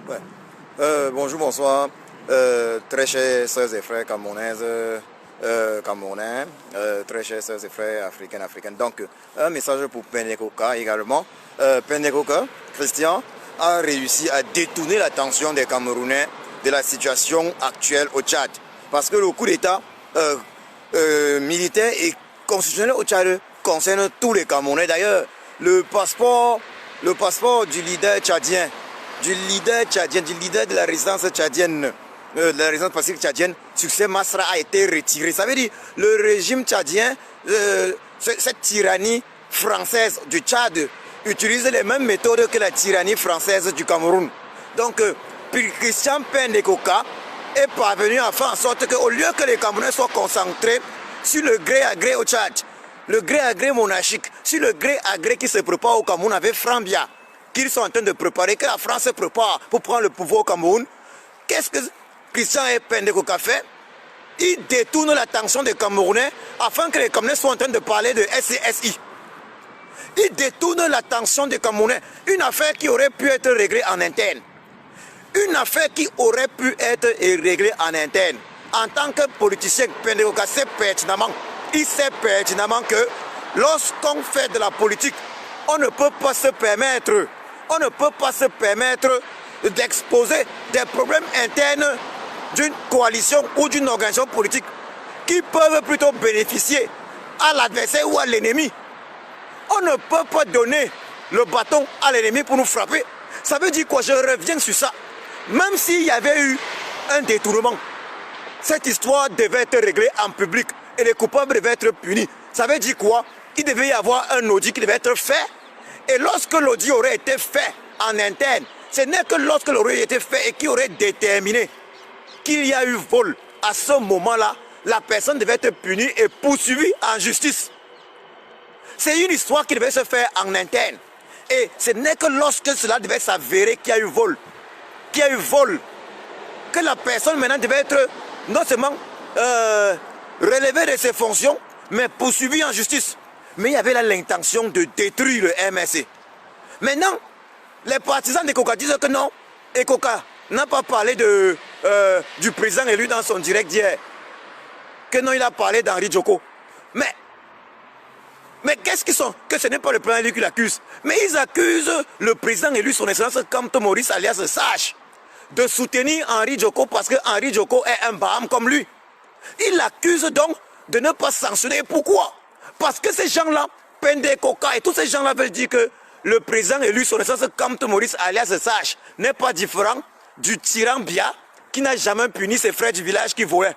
Ouais. Bonjour, bonsoir. Très chers sœurs et frères camerounaises, camerounais, très chers sœurs et frères africaines. Donc, un message pour Pendekoka également. Pendekoka, Christian, a réussi à détourner l'attention des Camerounais de la situation actuelle au Tchad. Parce que le coup d'État militaire et constitutionnel au Tchad concerne tous les Camerounais. D'ailleurs, le passeport du leader tchadien, du leader de la résistance tchadienne, de la résistance pacifique tchadienne, Succès Masra a été retiré. Ça veut dire le régime tchadien, cette tyrannie française du Tchad, utilise les mêmes méthodes que la tyrannie française du Cameroun. Donc, Christian Pendekoka est parvenu à faire en sorte qu'au lieu que les Camerounais soient concentrés sur le gré à gré au Tchad, le gré à gré monarchique, sur le gré à gré qui se prépare au Cameroun avec Frambia, qu'ils sont en train de préparer, que la France se prépare pour prendre le pouvoir au Cameroun, qu'est-ce que Christian Pendekoka fait? Il détourne l'attention des Camerounais afin que les Camerounais soient en train de parler de SCSI. Il détourne l'attention des Camerounais. Une affaire qui aurait pu être réglée en interne. Une affaire qui aurait pu être réglée en interne. En tant que politicien, Pendekoka sait pertinemment, il sait pertinemment que lorsqu'on fait de la politique, on ne peut pas se permettre d'exposer des problèmes internes d'une coalition ou d'une organisation politique qui peuvent plutôt bénéficier à l'adversaire ou à l'ennemi. On ne peut pas donner le bâton à l'ennemi pour nous frapper. Ça veut dire quoi? Je reviens sur ça. Même s'il y avait eu un détournement, cette histoire devait être réglée en public et les coupables devaient être punis. Ça veut dire quoi? Il devait y avoir un audit qui devait être fait. Et lorsque l'audit aurait été fait en interne, ce n'est que lorsque l'audit aurait été fait et qui aurait déterminé qu'il y a eu vol, à ce moment-là, la personne devait être punie et poursuivie en justice. C'est une histoire qui devait se faire en interne. Et ce n'est que lorsque cela devait s'avérer qu'il y a eu vol, que la personne maintenant devait être non seulement relevée de ses fonctions, mais poursuivie en justice. Mais il y avait là l'intention de détruire le MSC. Maintenant, les partisans d'Ekoka disent que non, Ekoka n'a pas parlé du président élu dans son direct d'hier. Que non, il a parlé d'Henri Djoko. Mais qu'est-ce qu'ils sont? Que ce n'est pas le président élu qui l'accuse. Mais ils accusent le président élu, son excellence Kamto Maurice alias Sage, de soutenir Henri Djoko parce que Henri Djoko est un Baham comme lui. Ils l'accusent donc de ne pas sanctionner. Pourquoi? Parce que ces gens-là, Pendekoka et tous ces gens-là veulent dire que le président élu, son excellence Kamto Maurice alias Sage, n'est pas différent du tyran Bia qui n'a jamais puni ses frères du village qui volaient.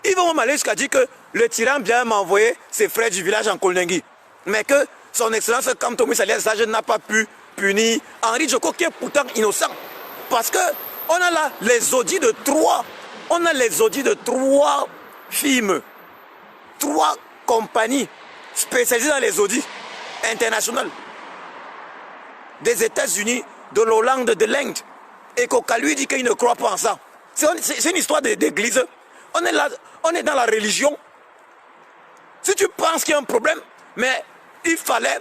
Ils vont aller jusqu'à dire que le tyran Bia m'a envoyé ses frères du village en Kolnengi. Mais que son excellence Kamto Maurice alias Sage n'a pas pu punir Henri Djoko qui est pourtant innocent. Parce que on a là les audits de trois films, 3 compagnies spécialisées dans les audits internationaux des États-Unis, de l'Hollande, de l'Inde. Et Koka lui dit qu'il ne croit pas en ça. C'est une histoire d'église. On est là, on est dans la religion. Si tu penses qu'il y a un problème, mais il fallait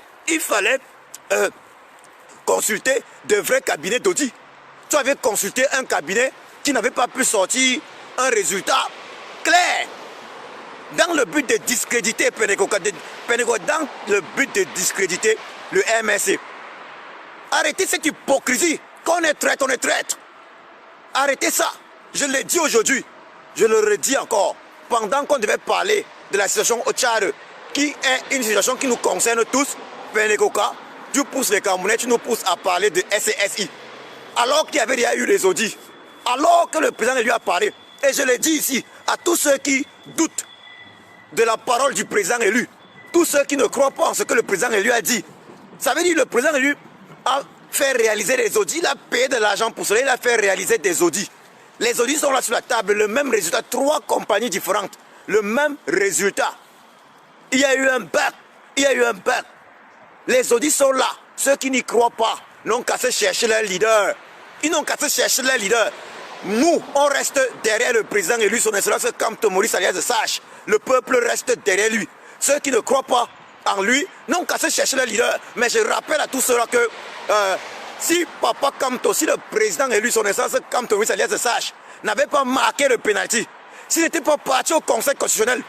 consulter de vrais cabinets d'audit. Tu avais consulté un cabinet qui n'avait pas pu sortir un résultat clair dans le but de discréditer Pendekoka, dans le but de discréditer le MSC. Arrêtez cette hypocrisie. Quand on est traître, on est traître. Arrêtez ça. Je l'ai dit aujourd'hui, je le redis encore, pendant qu'on devait parler de la situation au Tchad, qui est une situation qui nous concerne tous. Pendekoka, tu pousses les Camerounais, tu nous pousses à parler de SCSI. Alors qu'il y avait déjà eu les audits, alors que le président lui a parlé. Et je le dis ici à tous ceux qui doutent de la parole du président élu, tous ceux qui ne croient pas en ce que le président élu a dit. Ça veut dire que le président élu a fait réaliser des audits, il a payé de l'argent pour cela, il a fait réaliser des audits. Les audits sont là sur la table, le même résultat, 3 compagnies différentes, le même résultat. Il y a eu un bug, Les audits sont là, ceux qui n'y croient pas n'ont qu'à se chercher leur leader. Ils n'ont qu'à se chercher leur leader. Nous, on reste derrière le président élu, son excellence Kamto Maurice alias Sage. Le peuple reste derrière lui. Ceux qui ne croient pas en lui n'ont qu'à se chercher leur leader. Mais je rappelle à tous ceux-là que Si Papa Kamto, si le président élu, son essence Kamto, oui, alias Sage, n'avait pas marqué le pénalty, s'il n'était pas parti au Conseil constitutionnel,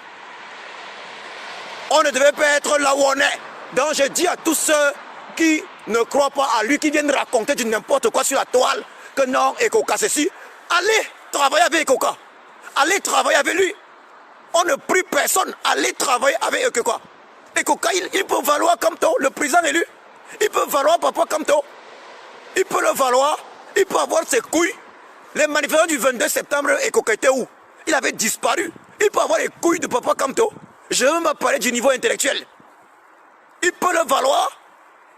on ne devait pas être là où on est. Donc je dis à tous ceux qui ne croient pas à lui, qui viennent raconter du n'importe quoi sur la toile, que non, Ekoka ceci, allez travailler avec Ekoka. Allez travailler avec lui. On ne prie personne, allez travailler avec Ekoka. Ekoka, il peut valoir Kamto, le président élu. Il peut valoir Papa Kamto. Il peut le valoir, il peut avoir ses couilles. Les manifestants du 22 septembre, Ekoka était où? Il avait disparu. Il peut avoir les couilles de Papa Kamto. Je veux même parler du niveau intellectuel. Il peut le valoir?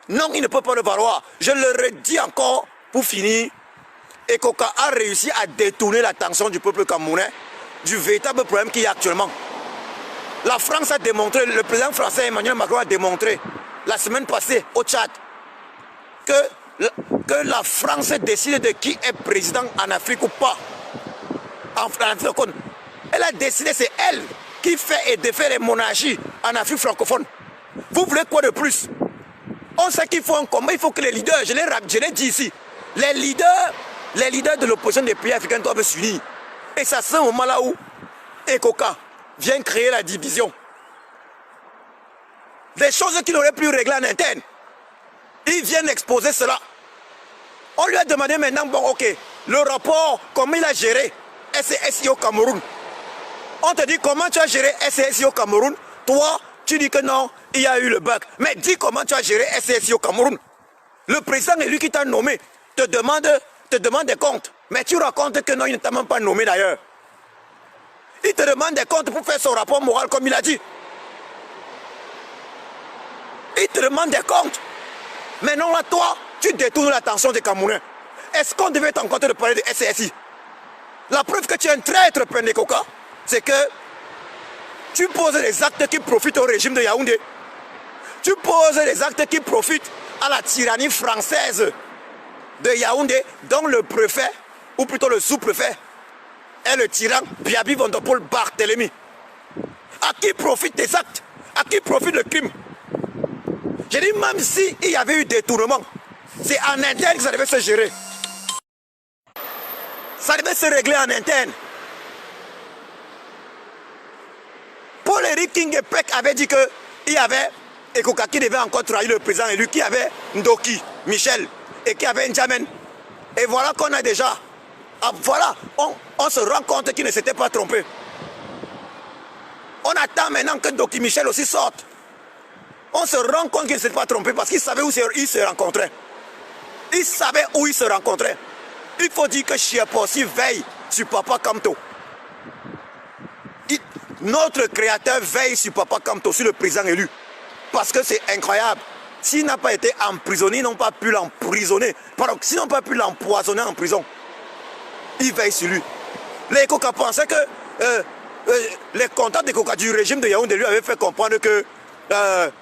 Non, il ne peut pas le valoir. Je le redis encore pour finir. Ekoka a réussi à détourner l'attention du peuple camerounais du véritable problème qu'il y a actuellement. La France a démontré, le président français Emmanuel Macron a démontré la semaine passée au Tchad que la France décide de qui est président en Afrique ou pas. En Afrique, elle a décidé, c'est elle qui fait et défait les monarchies en Afrique francophone. Vous voulez quoi de plus? On sait qu'il faut un combat, il faut que les leaders, je l'ai dit ici, les leaders de l'opposition des pays africains doivent s'unir. Et c'est à ce moment-là où Ekoka vient créer la division. Des choses qu'il n'aurait plus réglées en interne. Ils viennent exposer cela. On lui a demandé maintenant, bon ok, le rapport, comment il a géré SCSI au Cameroun. On te dit comment tu as géré SCSI au Cameroun. Toi, tu dis que non, il y a eu le bug. Mais dis comment tu as géré SCSI au Cameroun. Le président est lui qui t'a nommé, te demande des comptes. Mais tu racontes que non, il ne t'a même pas nommé d'ailleurs. Il te demande des comptes pour faire son rapport moral comme il a dit. Il te demande des comptes. Mais non, là, toi, tu détournes l'attention des Camerounais. Est-ce qu'on devait t'en compter de parler de SCSI? La preuve que tu es un traître, Pendekoka, c'est que tu poses des actes qui profitent au régime de Yaoundé. Tu poses des actes qui profitent à la tyrannie française de Yaoundé, dont le préfet, ou plutôt le sous-préfet, est le tyran Biabi Vondopol Barthélemy. À qui profitent tes actes? À qui profite le crime? J'ai dit, même s'il y avait eu détournement, c'est en interne que ça devait se gérer. Ça devait se régler en interne. Paul-Éric Kingepek avait dit qu'il y avait Ekoka qui devait encore trahir le président élu, qui avait Ndoki, Michel, et qui avait N'Djamen. Et voilà qu'on a déjà. Voilà, on se rend compte qu'il ne s'était pas trompé. On attend maintenant que Ndoki Michel aussi sorte. On se rend compte qu'il ne s'est pas trompé parce qu'il savait où il se rencontrait. Il savait où il se rencontrait. Il faut dire que Chiapossi veille sur Papa Kamto. Notre créateur veille sur Papa Kamto, sur le président élu. Parce que c'est incroyable. S'ils n'ont pas été emprisonnés, ils n'ont pas pu l'emprisonner. Pardon, s'ils n'ont pas pu l'empoisonner en prison, ils veillent sur lui. Les Ekoka pensaient que les contacts d'Ekoka du régime de Yaoundé lui avaient fait comprendre que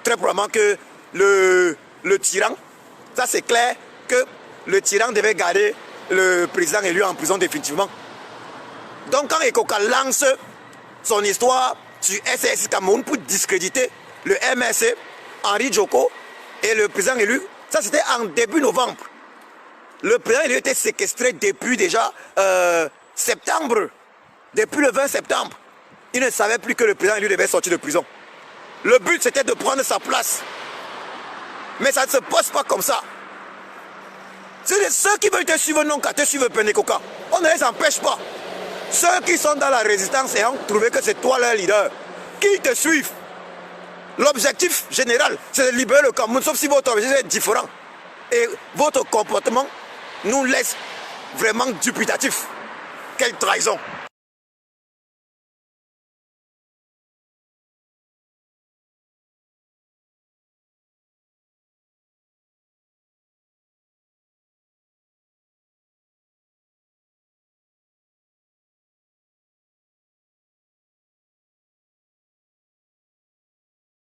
très probablement que le tyran, ça c'est clair, que le tyran devait garder le président élu en prison définitivement. Donc quand Ekoka lance son histoire sur SCSI Cameroun pour discréditer le MSC, Henri Djoko et le président élu, ça c'était en début novembre. Le président élu était séquestré depuis déjà septembre, depuis le 20 septembre. Il ne savait plus que le président élu devait sortir de prison. Le but c'était de prendre sa place. Mais ça ne se passe pas comme ça. Ceux qui veulent te suivre non qu'à te suivre Pendekoka, on ne les empêche pas. Ceux qui sont dans la résistance et ont trouvé que c'est toi leur leader, qui te suivent. L'objectif général, c'est de libérer le Cameroun, sauf si votre objectif est différent. Et votre comportement nous laisse vraiment dubitatif. Quelle trahison!